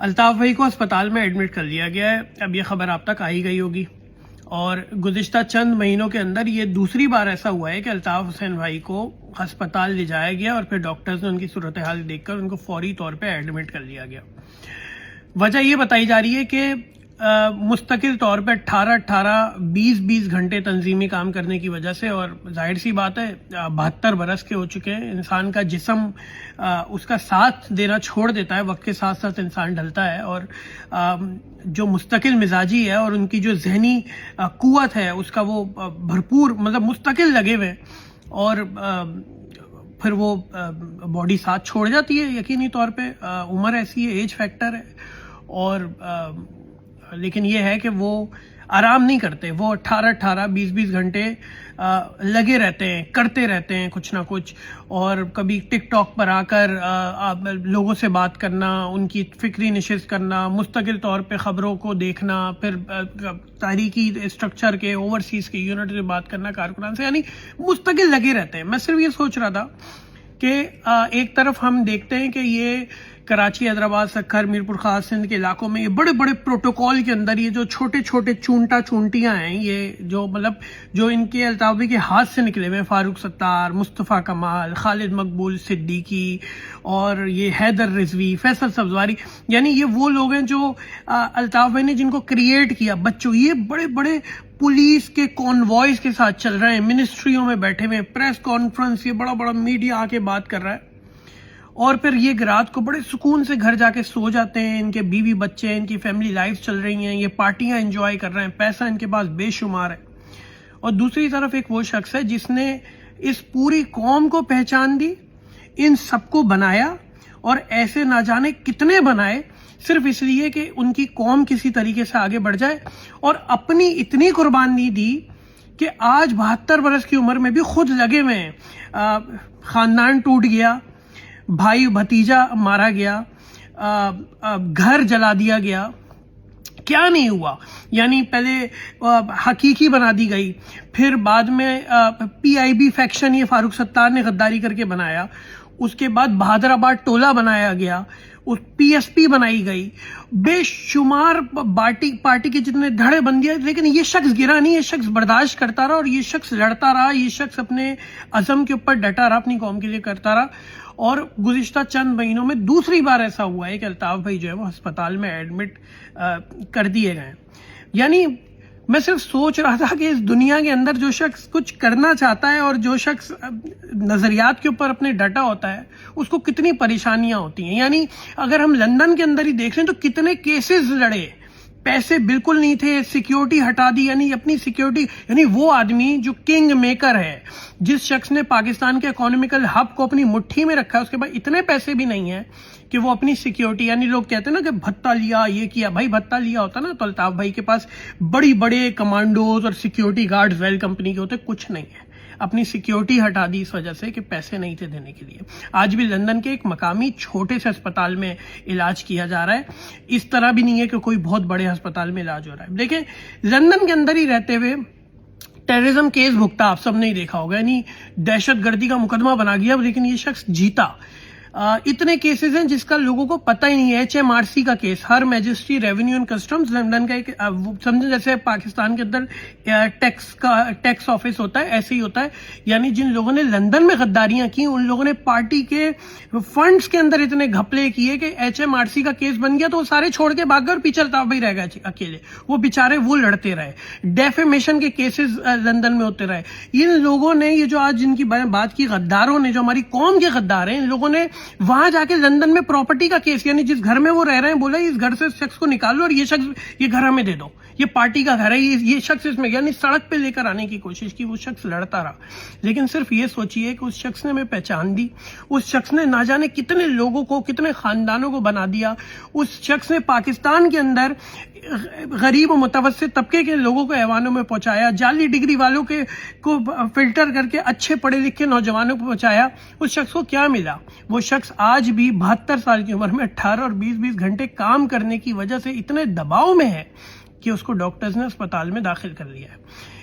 الطاف بھائی کو اسپتال میں ایڈمٹ کر لیا گیا ہے. اب یہ خبر آپ تک آئی گئی ہوگی اور گزشتہ چند مہینوں کے اندر یہ دوسری بار ایسا ہوا ہے کہ الطاف حسین بھائی کو ہسپتال لے جایا گیا اور پھر ڈاکٹرز نے ان کی صورتحال دیکھ کر ان کو فوری طور پہ ایڈمٹ کر لیا گیا. وجہ یہ بتائی جا رہی ہے کہ مستقل طور پہ 18-20 گھنٹے تنظیمی کام کرنے کی وجہ سے، اور ظاہر سی بات ہے 72 برس کے ہو چکے ہیں، انسان کا جسم اس کا ساتھ دینا چھوڑ دیتا ہے، وقت کے ساتھ ساتھ انسان ڈھلتا ہے، اور جو مستقل مزاجی ہے اور ان کی جو ذہنی قوت ہے اس کا وہ بھرپور مستقل لگے ہوئے، اور پھر وہ باڈی ساتھ چھوڑ جاتی ہے. یقینی طور پہ عمر ایسی ہے، ایج فیکٹر ہے، اور لیکن یہ ہے کہ وہ آرام نہیں کرتے، وہ 18-20 گھنٹے لگے رہتے ہیں، کرتے رہتے ہیں کچھ نہ کچھ، اور کبھی ٹک ٹاک پر آ کر لوگوں سے بات کرنا، ان کی فکری نشست کرنا، مستقل طور پہ خبروں کو دیکھنا، پھر تاریخی اسٹرکچر کے اوورسیز کے یونٹ سے بات کرنا کارکنان سے، یعنی مستقل لگے رہتے ہیں. میں صرف یہ سوچ رہا تھا کہ ایک طرف ہم دیکھتے ہیں کہ یہ کراچی، حیدرآباد، سکھر، میرپور خاص، سندھ کے علاقوں میں یہ بڑے بڑے پروٹوکول کے اندر یہ جو چھوٹے چھوٹے چونٹیاں ہیں، یہ جو ان کے الطاف کے ہاتھ سے نکلے ہوئے، فاروق ستار، مصطفیٰ کمال، خالد مقبول صدیقی، اور یہ حیدر رضوی، فیصل سبزواری، یعنی یہ وہ لوگ ہیں جو الطاف بھائی نے جن کو کریٹ کیا بچوں. یہ بڑے بڑے پولیس کے کانوائز کے ساتھ چل رہے ہیں، منسٹریوں میں بیٹھے ہوئے، پریس کانفرنس، یہ بڑا بڑا میڈیا آ کے بات کر رہا ہے، اور پھر یہ رات کو بڑے سکون سے گھر جا کے سو جاتے ہیں. ان کے بیوی بچے، ان کی فیملی لائف چل رہی ہیں، یہ پارٹیاں انجوائے کر رہے ہیں، پیسہ ان کے پاس بے شمار ہے. اور دوسری طرف ایک وہ شخص ہے جس نے اس پوری قوم کو پہچان دی، ان سب کو بنایا، اور ایسے نہ جانے کتنے بنائے، صرف اس لیے کہ ان کی قوم کسی طریقے سے آگے بڑھ جائے، اور اپنی اتنی قربانی دی کہ آج 72 برس کی عمر میں بھی خود لگے ہوئے ہیں. خاندان ٹوٹ گیا، بھائی بھتیجا مارا گیا، گھر جلا دیا گیا، کیا نہیں ہوا. یعنی پہلے حقیقی بنا دی گئی، پھر بعد میں PIB فیکشن، یہ فاروق ستار نے غداری کر کے بنایا، اس کے بعد بہادر آباد ٹولہ بنایا گیا، PSP بنائی گئی، بے شمار پارٹی کے جتنے دھڑے بن دیا. لیکن یہ شخص گرا نہیں، یہ شخص برداشت کرتا رہا، اور یہ شخص لڑتا رہا، یہ شخص اپنے عزم کے اوپر ڈٹا رہا، اپنی قوم کے لیے کرتا رہا. اور گزشتہ چند مہینوں میں دوسری بار ایسا ہوا ہے کہ الطاف بھائی جو ہے وہ ہسپتال میں ایڈمٹ کر دیے گئے. یعنی میں صرف سوچ رہا تھا کہ اس دنیا کے اندر جو شخص کچھ کرنا چاہتا ہے اور جو شخص نظریات کے اوپر اپنے ڈٹا ہوتا ہے، اس کو کتنی پریشانیاں ہوتی ہیں. یعنی اگر ہم لندن کے اندر ہی دیکھ لیں تو کتنے کیسز لڑے، پیسے بالکل نہیں تھے، سیکیورٹی ہٹا دی، یعنی اپنی سیکیورٹی، یعنی وہ آدمی جو کنگ میکر ہے، جس شخص نے پاکستان کے اکانومیکل ہب کو اپنی مٹھی میں رکھا ہے، اس کے بعد اتنے پیسے بھی نہیں ہیں کہ وہ اپنی سیکیورٹی، یعنی لوگ کہتے ہیں نا کہ بھتہ لیا، یہ کیا. بھائی بھتہ لیا ہوتا نا تو الطاف بھائی کے پاس بڑی بڑے کمانڈوز اور سیکیورٹی گارڈز ویل کمپنی کے ہوتے، کچھ نہیں ہے. اپنی سیکیورٹی ہٹا دی اس وجہ سے کہ پیسے نہیں تھے دینے کے لیے. آج بھی لندن کے ایک مقامی چھوٹے سے اسپتال میں علاج کیا جا رہا ہے، اس طرح بھی نہیں ہے کہ کوئی بہت بڑے ہسپتال میں علاج ہو رہا ہے. دیکھیں، لندن کے اندر ہی رہتے ہوئے ٹیررزم کیس بھگتا، آپ سب نے دیکھا ہوگا، یعنی دہشت گردی کا مقدمہ بنا گیا، لیکن یہ شخص جیتا. اتنے کیسز ہیں جس کا لوگوں کو پتہ ہی نہیں ہے. HMRC کا case, her majesty's revenue and customs, London کا ایک سمجھیں جیسے پاکستان کے اندر ٹیکس آفس ہوتا ہے، ایسے ہی ہوتا ہے. یعنی جن لوگوں نے لندن میں غداریاں کی، ان لوگوں نے پارٹی کے فنڈز کے اندر اتنے گھپلے کیے کہ HMRC کا کیس بن گیا تو وہ سارے چھوڑ کے بھاگ گئے، اور پیچھے الطاف بھائی رہ گئے اکیلے. وہ بیچارے وہ لڑتے رہے. ڈیفیمیشن کے کیسز لندن میں ہوتے رہے. ان لوگوں نے، یہ جو آج جن کی بات کی، غداروں نے، جو ہماری قوم کے غدار ہیں، ان لوگوں نے وہاں جا کے لندن میں پراپرٹی کا کیس، یعنی جس گھر میں وہ رہ رہے ہیں، بولا اس گھر سے اس شخص کو نکالو اور یہ گھر ہمیں دے دو، یہ پارٹی کا گھر ہے، یہ شخص اس میں، یعنی سڑک پہ لے کر آنے کی کوشش کی. وہ شخص لڑتا رہا. لیکن صرف یہ سوچئے کہ اس شخص نے ہمیں پہچان دی، اس شخص نے نہ جانے کتنے لوگوں کو، کتنے خاندانوں کو بنا دیا. اس شخص نے پاکستان کے اندر غریب و متوسط طبقے کے لوگوں کو ایوانوں میں پہنچایا، جعلی ڈگری والوں کو فلٹر کر کے اچھے پڑھے لکھے نوجوانوں کو پہنچایا. اس شخص کو کیا ملا؟ وہ شخص آج بھی 72 سال کی عمر میں 18 اور 20 گھنٹے کام کرنے کی وجہ سے اتنے دباؤ میں ہے کہ اس کو ڈاکٹرز نے اسپتال میں داخل کر لیا ہے.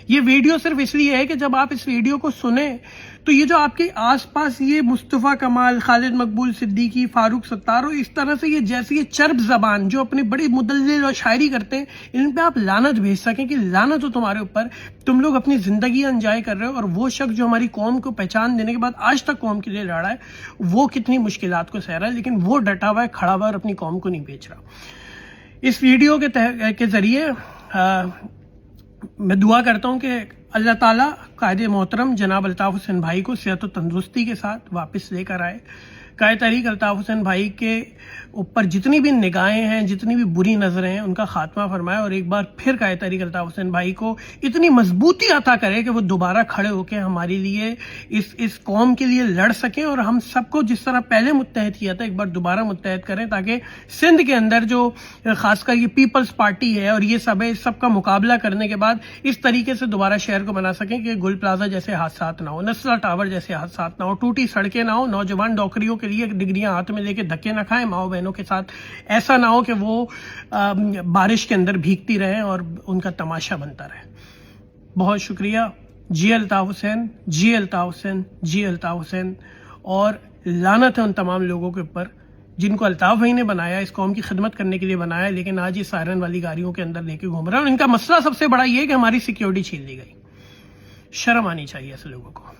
یہ ویڈیو صرف اس لیے ہے کہ جب آپ اس ویڈیو کو سنیں تو یہ جو آپ کے آس پاس یہ مصطفیٰ کمال، خالد مقبول صدیقی، فاروق ستار، اور اس طرح سے یہ جیسی یہ چرب زبان جو اپنی بڑی مدلل اور شاعری کرتے ہیں، ان پہ آپ لعنت بھیج سکیں کہ لعنت ہو تمہارے اوپر، تم لوگ اپنی زندگی انجوائے کر رہے ہو، اور وہ شخص جو ہماری قوم کو پہچان دینے کے بعد آج تک قوم کے لیے لڑا ہے، وہ کتنی مشکلات کو سہ رہا ہے، لیکن وہ ڈٹا ہوا ہے، کھڑا ہوا ہے، اور اپنی قوم کو نہیں بیچ رہا. اس ویڈیو کے ذریعے میں دعا کرتا ہوں کہ اللہ تعالیٰ قائد محترم جناب الطاف حسین بھائی کو صحت و تندرستی کے ساتھ واپس لے کر آئے. قائد تحریک الطاف حسین بھائی کے اوپر جتنی بھی نگاہیں ہیں، جتنی بھی بری نظریں ہیں، ان کا خاتمہ فرمائے، اور ایک بار پھر قائد تحریک الطاف حسین بھائی کو اتنی مضبوطی عطا کرے کہ وہ دوبارہ کھڑے ہو کے ہمارے لیے اس قوم کے لیے لڑ سکیں، اور ہم سب کو جس طرح پہلے متحد کیا تھا ایک بار دوبارہ متحد کریں، تاکہ سندھ کے اندر جو خاص کر یہ پیپلز پارٹی ہے اور یہ سب ہے، اس سب کا مقابلہ کرنے کے بعد اس طریقے سے دوبارہ شہر کو بنا سکیں کہ گل پلازا جیسے حادثات نہ ہو، نسلا ٹاور جیسے حادثات نہ ہو، ٹوٹی سڑکیں نہ ہو، نوجوان نوکریوں کے لیے ڈگریاں ہاتھ میں لے کے دھکے نہ کھائیں، ماؤں بہنوں کے ساتھ ایسا نہ ہو کہ وہ بارش کے اندر بھیگتی رہیں اور ان کا تماشا بنتا رہے. بہت شکریہ. جی الطاف حسین، جی الطاف حسین، جی الطاف حسین. اور لعنت ہے ان تمام لوگوں کے اوپر جن کو الطاف بھائی نے بنایا، اس قوم کی خدمت کرنے کے لیے بنایا، لیکن آج یہ سائرن والی گاڑیوں کے اندر لے کے گھوم رہا ہے. اور ان کا مسئلہ سب سے بڑا یہ ہے کہ ہماری سیکیورٹی چھین لی گئی. شرم آنی چاہیے ایسے لوگوں کو.